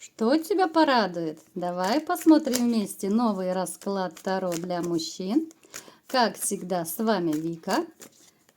Что тебя порадует? Давай посмотрим вместе новый расклад Таро для мужчин. Как всегда, с вами Вика.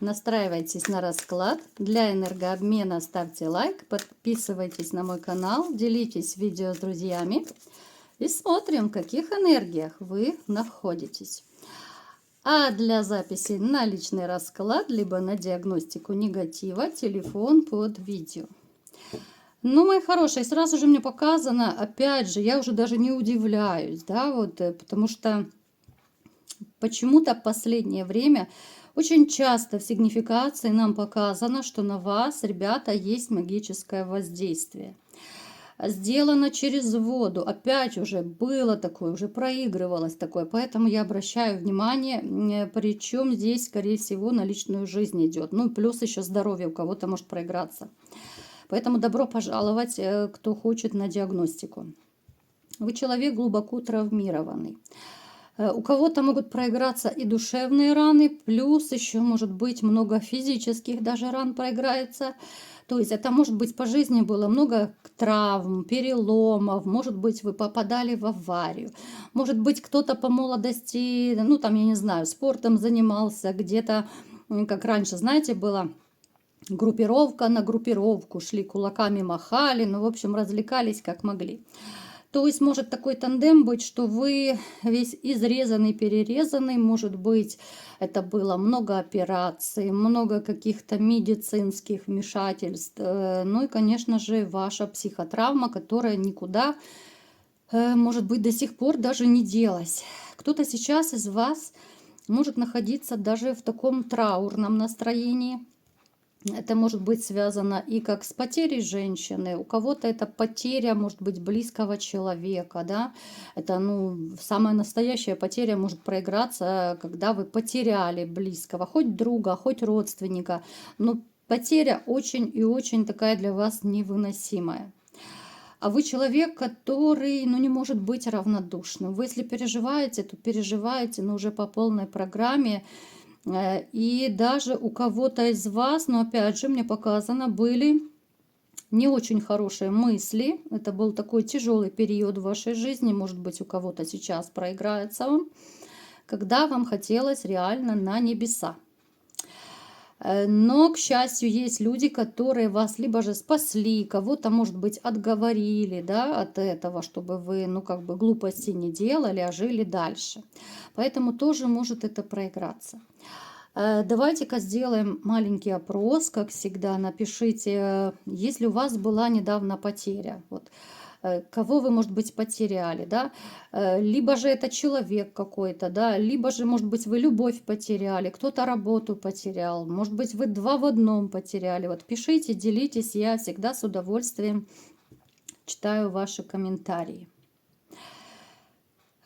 Настраивайтесь на расклад. Для энергообмена ставьте лайк, подписывайтесь на мой канал, делитесь видео с друзьями. И смотрим, в каких энергиях вы находитесь. А для записи на личный расклад, либо на диагностику негатива, телефон под видео. Ну, мои хорошие, сразу же мне показано, опять же, я уже даже не удивляюсь, да, потому что почему-то в последнее время очень часто в сигнификации нам показано, что на вас, ребята, есть магическое воздействие. Сделано через воду, опять уже было такое, уже проигрывалось такое, поэтому я обращаю внимание, причем здесь, скорее всего, на личную жизнь идет, ну, плюс еще здоровье у кого-то может проиграться. Поэтому добро пожаловать, кто хочет на диагностику. Вы человек глубоко травмированный. У кого-то могут проиграться и душевные раны, плюс еще может быть много физических даже ран проиграется. То есть это может быть по жизни было много травм, переломов, может быть вы попадали в аварию, может быть кто-то по молодости, ну там я не знаю, спортом занимался, где-то, как раньше, знаете, было... Группировка на группировку, шли кулаками, махали, ну, в общем, развлекались как могли. То есть может такой тандем быть, что вы весь изрезанный, перерезанный, может быть, это было много операций, много каких-то медицинских вмешательств, ну и, конечно же, ваша психотравма, которая никуда, может быть, до сих пор даже не делась. Кто-то сейчас из вас может находиться даже в таком траурном настроении. Это может быть связано и как с потерей женщины, у кого-то это потеря, может быть, близкого человека, да, это, ну, самая настоящая потеря может проиграться, когда вы потеряли близкого, хоть друга, хоть родственника, но потеря очень и очень такая для вас невыносимая. А вы человек, который, ну, не может быть равнодушным. Вы, если переживаете, то переживаете, но уже по полной программе. И даже у кого-то из вас, но опять же мне показано, были не очень хорошие мысли. Это был такой тяжелый период в вашей жизни, может быть, у кого-то сейчас проиграется он, когда вам хотелось реально на небеса. Но, к счастью, есть люди, которые вас либо же спасли, кого-то, может быть, отговорили, да, от этого, чтобы вы, ну, как бы глупости не делали, а жили дальше. Поэтому тоже может это проиграться. Давайте-ка сделаем маленький опрос, как всегда. Напишите, если у вас была недавно потеря. Вот. Кого вы, может быть, потеряли, да? Либо же это человек какой-то, да? Либо же, может быть, вы любовь потеряли, кто-то работу потерял, может быть, вы два в одном потеряли. Вот пишите, делитесь, я всегда с удовольствием читаю ваши комментарии.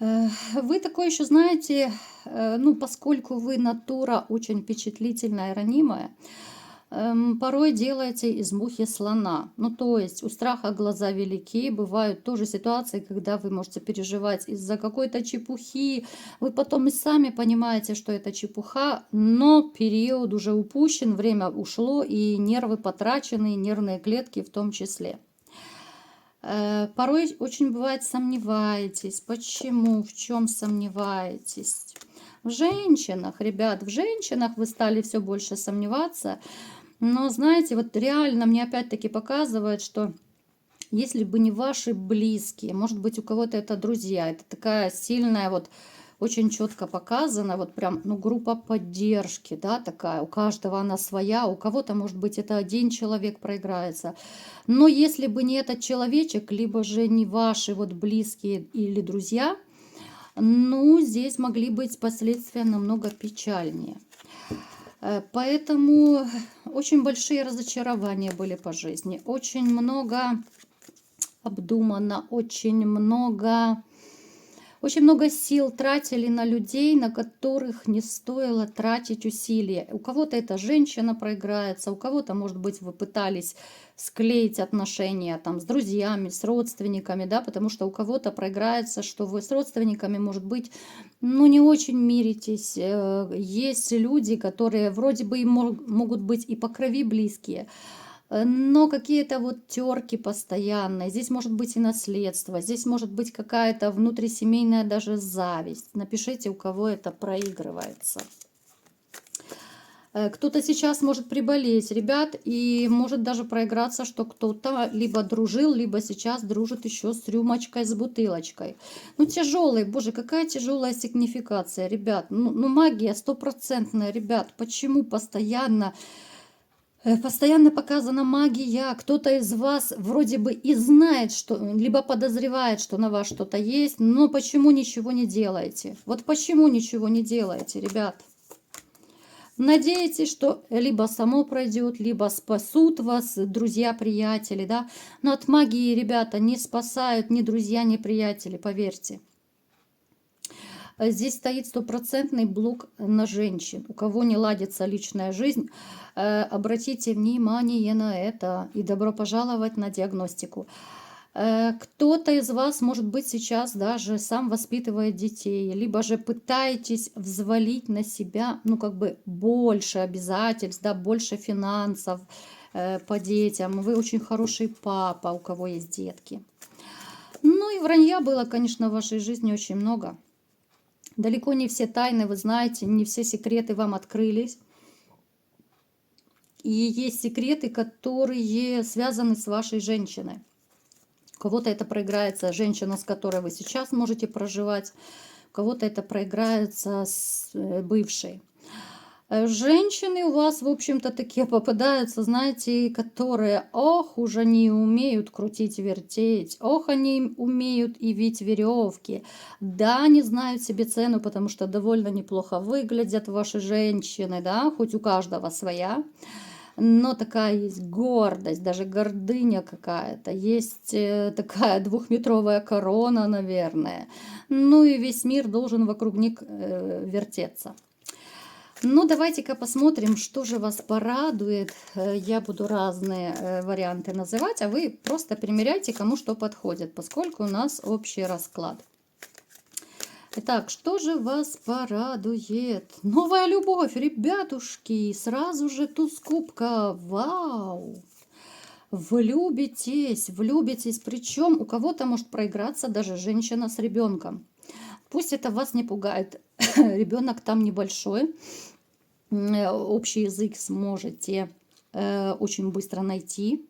Вы такой еще, знаете, ну, поскольку вы натура очень впечатлительная и ранимая, порой делаете из мухи слона. Ну, то есть у страха глаза велики. Бывают тоже ситуации, когда вы можете переживать из-за какой-то чепухи. Вы потом и сами понимаете, что это чепуха, но период уже упущен, время ушло, и нервы потрачены, и нервные клетки в том числе. Порой очень бывает сомневаетесь. Почему? В чем сомневаетесь? В женщинах, ребят, в женщинах вы стали все больше сомневаться. Но знаете, вот реально мне опять-таки показывает, что если бы не ваши близкие, может быть, у кого-то это друзья, это такая сильная вот, очень четко показана, вот прям, ну, группа поддержки, да, такая, у каждого она своя, у кого-то, может быть, это один человек проиграется. Но если бы не этот человечек, либо же не ваши вот близкие или друзья, ну, здесь могли быть последствия намного печальнее. Поэтому очень большие разочарования были по жизни, очень много обдумано, очень много сил тратили на людей, на которых не стоило тратить усилия. У кого-то эта женщина проиграется, у кого-то, может быть, вы пытались склеить отношения там с друзьями, с родственниками, да, потому что у кого-то проиграется, что вы с родственниками, может быть, ну, не очень миритесь. Есть люди, которые вроде бы и могут быть и по крови близкие, Но какие-то вот терки постоянные. Здесь может быть и наследство, здесь может быть какая-то внутрисемейная даже зависть. Напишите, у кого это проигрывается. Кто-то сейчас может приболеть, ребят, и может даже проиграться, что кто-то либо дружил, либо сейчас дружит еще с рюмочкой, с бутылочкой. Ну, тяжелый, боже, какая тяжелая сигнификация, ребят. Ну магия стопроцентная, ребят. Почему постоянно показана магия? Кто-то из вас вроде бы и знает, что, либо подозревает, что на вас что-то есть, но почему ничего не делаете? Вот почему ничего не делаете, ребят? Надеетесь, что либо само пройдет, либо спасут вас друзья, приятели, да? Но от магии, ребята, не спасают ни друзья, ни приятели, поверьте. Здесь стоит стопроцентный блок на женщин. У кого не ладится личная жизнь, обратите внимание на это и добро пожаловать на диагностику. Кто-то из вас, может быть, сейчас даже сам воспитывает детей, либо же пытаетесь взвалить на себя, ну, как бы больше обязательств, да, больше финансов по детям. Вы очень хороший папа, у кого есть детки. Ну и вранья было, конечно, в вашей жизни очень много. Далеко не все тайны, вы знаете, не все секреты вам открылись. И есть секреты, которые связаны с вашей женщиной. У кого-то это проиграется женщина, с которой вы сейчас можете проживать, у кого-то это проиграется с бывшей. Женщины у вас, в общем-то, такие попадаются, знаете, которые, ох, уж они умеют крутить, вертеть, ох, они умеют и вить веревки. Да, они знают себе цену, потому что довольно неплохо выглядят ваши женщины, да, хоть у каждого своя. Но такая есть гордость, даже гордыня какая-то. Есть такая двухметровая корона, наверное. Ну и весь мир должен вокруг них вертеться. Ну, давайте-ка посмотрим, что же вас порадует. Я буду разные варианты называть, а вы просто примеряйте, кому что подходит, поскольку у нас общий расклад. Итак, что же вас порадует? Новая любовь, ребятушки, сразу же туз кубка, вау! Влюбитесь, причем у кого-то может проиграться даже женщина с ребенком. Пусть это вас не пугает, ребенок там небольшой, общий язык сможете очень быстро найти.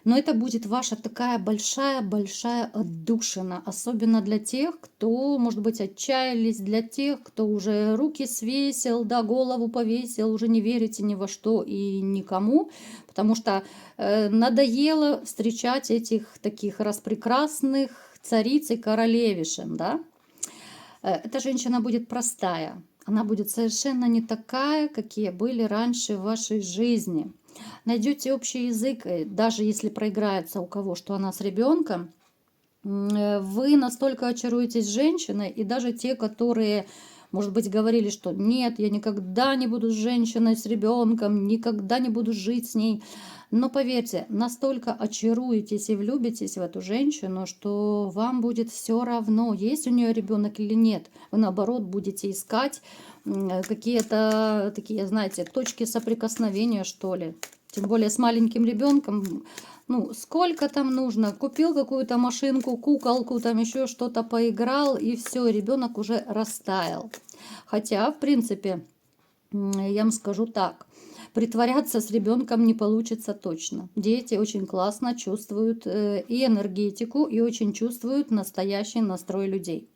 Но это будет ваша такая большая-большая отдушина. Особенно для тех, кто, может быть, отчаялись, для тех, кто уже руки свесил, да, голову повесил, уже не верите ни во что и никому. Потому что надоело встречать этих таких распрекрасных цариц и королевишен, да. Эта женщина будет простая. Она будет совершенно не такая, какие были раньше в вашей жизни. Найдете общий язык, даже если проиграется у кого, что она с ребенком, вы настолько очаруетесь женщиной, и даже те, которые, может быть, говорили, что нет, я никогда не буду с женщиной, с ребенком, никогда не буду жить с ней. Но поверьте, настолько очаруетесь и влюбитесь в эту женщину, что вам будет все равно, есть у нее ребенок или нет. Вы, наоборот, будете искать какие-то такие, знаете, точки соприкосновения, что ли. Тем более с маленьким ребенком. Ну, сколько там нужно? Купил какую-то машинку, куколку, там еще что-то поиграл, и все, ребенок уже растаял. Хотя, в принципе, я вам скажу так. Притворяться с ребенком не получится точно. Дети очень классно чувствуют и энергетику, и очень чувствуют настоящий настрой людей.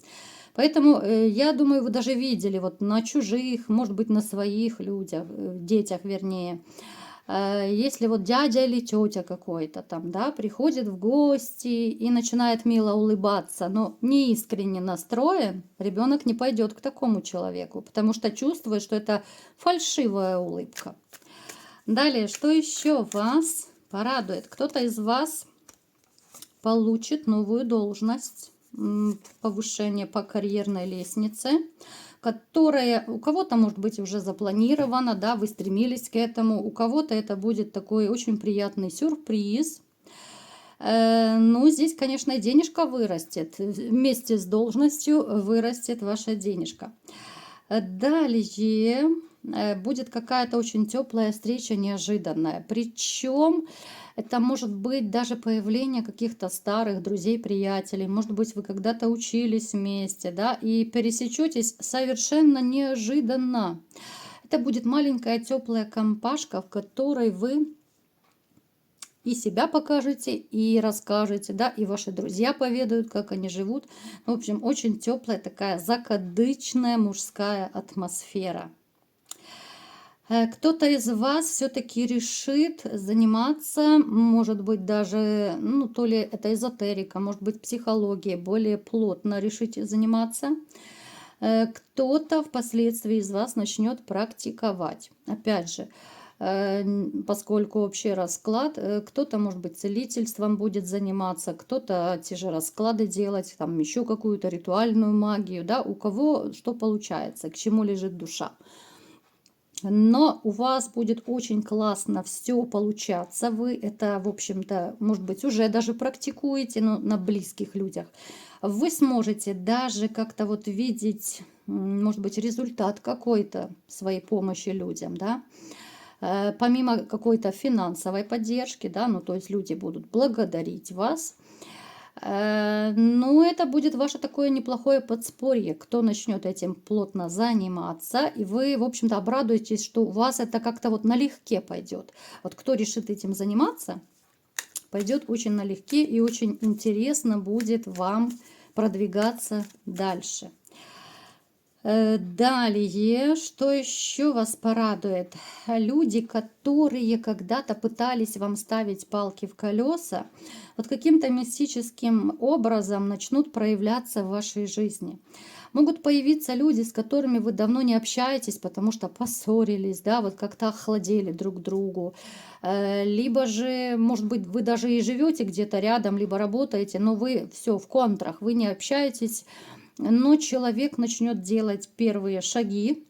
Поэтому, я думаю, вы даже видели вот на чужих, может быть, на своих людях, детях вернее. Если вот дядя или тетя какой-то там, да, приходит в гости и начинает мило улыбаться, но не искренне настроен, ребенок не пойдет к такому человеку, потому что чувствует, что это фальшивая улыбка. Далее, что еще вас порадует? Кто-то из вас получит новую должность, повышение по карьерной лестнице, которая у кого-то может быть уже запланирована, да, вы стремились к этому, у кого-то это будет такой очень приятный сюрприз. Ну, здесь, конечно, денежка вырастет, вместе с должностью вырастет ваша денежка. Далее, будет какая-то очень теплая встреча, неожиданная. Причем это может быть даже появление каких-то старых друзей, приятелей. Может быть, вы когда-то учились вместе, да, и пересечетесь совершенно неожиданно. Это будет маленькая теплая компашка, в которой вы и себя покажете, и расскажете, да, и ваши друзья поведают, как они живут. В общем, очень теплая такая закадычная мужская атмосфера. Кто-то из вас все-таки решит заниматься, может быть, даже, ну, то ли это эзотерика, может быть, психология, более плотно решите заниматься. Кто-то впоследствии из вас начнет практиковать. Опять же, поскольку общий расклад, кто-то, может быть, целительством будет заниматься, кто-то те же расклады делать, там еще какую-то ритуальную магию, да, у кого что получается, к чему лежит душа. Но у вас будет очень классно все получаться. Вы это, в общем-то, может быть, уже даже практикуете, но на близких людях. Вы сможете даже как-то вот видеть, может быть, результат какой-то своей помощи людям, да. Помимо какой-то финансовой поддержки, да, ну то есть люди будут благодарить вас. Ну, это будет ваше такое неплохое подспорье, кто начнет этим плотно заниматься, и вы, в общем-то, обрадуетесь, что у вас это как-то вот налегке пойдет. Вот кто решит этим заниматься, пойдет очень налегке и очень интересно будет вам продвигаться дальше. Далее, что еще вас порадует? Люди, которые когда-то пытались вам ставить палки в колеса, вот каким-то мистическим образом начнут проявляться в вашей жизни. Могут появиться люди, с которыми вы давно не общаетесь, потому что поссорились, да, вот как-то охладели друг к другу. Либо же, может быть, вы даже и живете где-то рядом, либо работаете, но вы все в контрах, вы не общаетесь. Но человек начнет делать первые шаги.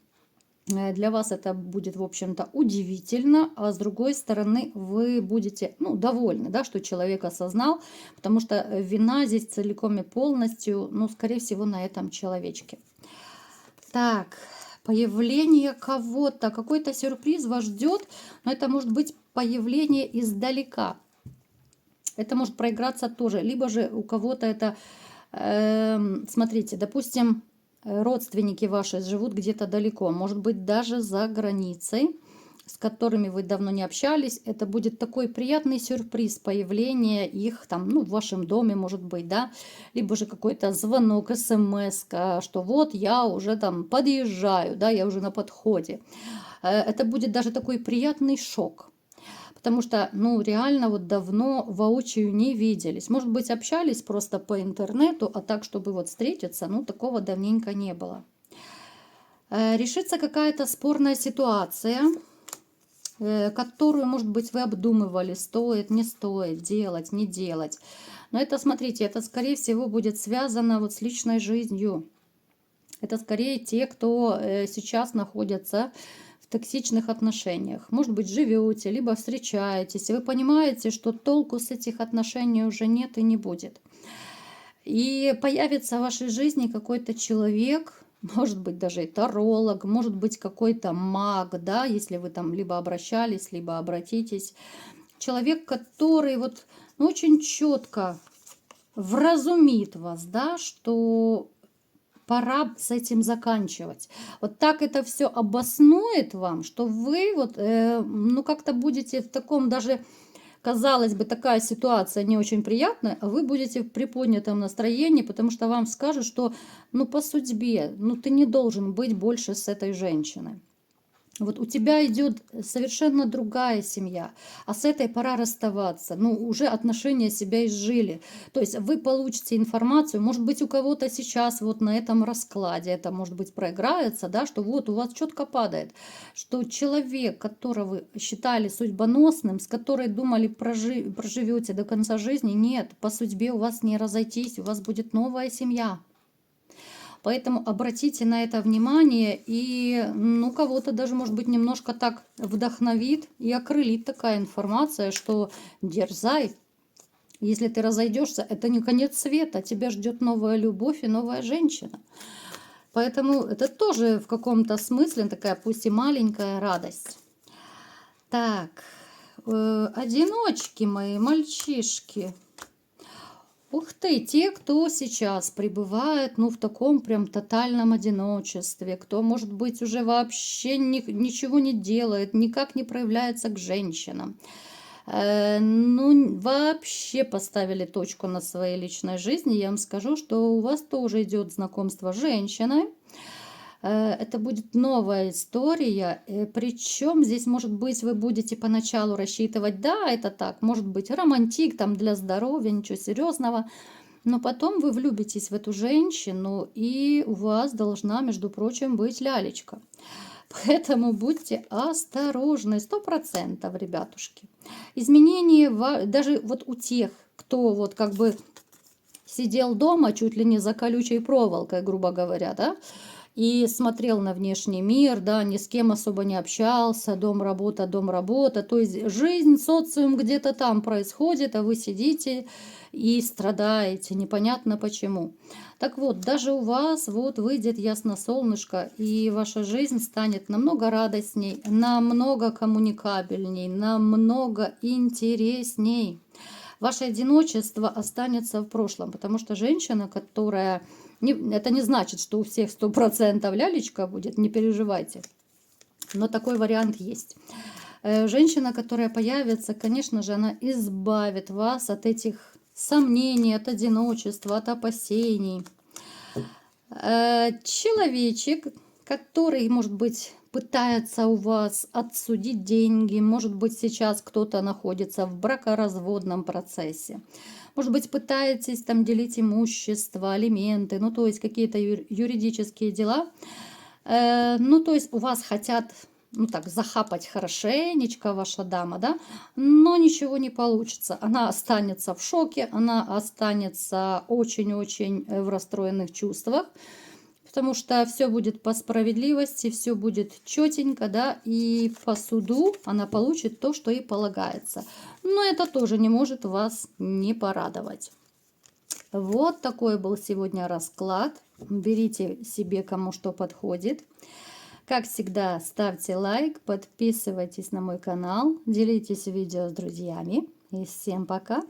Для вас это будет, в общем-то, удивительно, а с другой стороны, вы будете, ну, довольны, да, что человек осознал, потому что вина здесь целиком и полностью, ну, скорее всего, на этом человечке. Так, появление кого-то, какой-то сюрприз вас ждет, но это может быть появление издалека. Это может проиграться тоже, либо же у кого-то это... Смотрите, допустим, родственники ваши живут где-то далеко, может быть, даже за границей, с которыми вы давно не общались. Это будет такой приятный сюрприз появления их там, ну, в вашем доме, может быть, да, либо же какой-то звонок, смс, что вот я уже там подъезжаю, да, я уже на подходе. Это будет даже такой приятный шок. Потому что, ну, реально вот давно воочию не виделись. Может быть, общались просто по интернету, а так, чтобы вот встретиться, ну, такого давненько не было. Решится какая-то спорная ситуация, которую, может быть, вы обдумывали, стоит, не стоит, делать, не делать. Но это, смотрите, это, скорее всего, будет связано вот с личной жизнью. Это скорее те, кто сейчас находятся в токсичных отношениях. Может быть, живете, либо встречаетесь, и вы понимаете, что толку с этих отношений уже нет и не будет. И появится в вашей жизни какой-то человек, может быть, даже и таролог, может быть, какой-то маг, да, если вы там либо обращались, либо обратитесь. Человек, который вот, ну, очень четко вразумит вас, да, что пора с этим заканчивать. Вот так это все обоснует вам, что вы вот, ну, как-то будете в таком даже, казалось бы, такая ситуация не очень приятная, а вы будете в приподнятом настроении, потому что вам скажут, что, ну, по судьбе, ну, ты не должен быть больше с этой женщиной. Вот у тебя идет совершенно другая семья, а с этой пора расставаться. Ну, уже отношения себя изжили. То есть вы получите информацию, может быть, у кого-то сейчас вот на этом раскладе, это может быть проиграется, да, что вот у вас четко падает, что человек, которого вы считали судьбоносным, с которой думали проживете до конца жизни, нет, по судьбе у вас не разойтись, у вас будет новая семья. Поэтому обратите на это внимание, и, ну, кого-то даже, может быть, немножко так вдохновит и окрылит такая информация, что дерзай, если ты разойдешься, это не конец света, тебя ждет новая любовь и новая женщина. Поэтому это тоже в каком-то смысле такая, пусть и маленькая радость. Так, одиночки мои, мальчишки. Ух ты, те, кто сейчас пребывает, ну, в таком прям тотальном одиночестве, кто, может быть, уже вообще ничего не делает, никак не проявляется к женщинам. Ну, вообще поставили точку на своей личной жизни. Я вам скажу, что у вас тоже идет знакомство с женщиной. Это будет новая история, причем здесь, может быть, вы будете поначалу рассчитывать, да, это так, может быть, романтик там для здоровья, ничего серьезного, но потом вы влюбитесь в эту женщину, и у вас должна, между прочим, быть лялечка. Поэтому будьте осторожны, 100%, ребятушки. Изменения, даже вот у тех, кто вот как бы сидел дома чуть ли не за колючей проволокой, грубо говоря, да, и смотрел на внешний мир, да, ни с кем особо не общался, дом, работа, то есть жизнь, социум где-то там происходит, а вы сидите и страдаете, непонятно почему. Так вот, даже у вас вот выйдет ясно солнышко, и ваша жизнь станет намного радостней, намного коммуникабельней, намного интересней. Ваше одиночество останется в прошлом, потому что женщина, которая... это не значит, что у всех 100% лялечка будет, не переживайте. Но такой вариант есть. Женщина, которая появится, конечно же, она избавит вас от этих сомнений, от одиночества, от опасений. Человечек, который, может быть, пытается у вас отсудить деньги, может быть, сейчас кто-то находится в бракоразводном процессе, может быть, пытаетесь там делить имущество, алименты, ну, то есть какие-то юридические дела, ну, то есть у вас хотят, ну, так, захапать хорошенечко ваша дама, да, но ничего не получится. Она останется в шоке, она останется очень-очень в расстроенных чувствах, потому что все будет по справедливости, все будет четенько, да, и по суду она получит то, что ей полагается. Но это тоже не может вас не порадовать. Вот такой был сегодня расклад. Берите себе, кому что подходит. Как всегда, ставьте лайк, подписывайтесь на мой канал, делитесь видео с друзьями. И всем пока!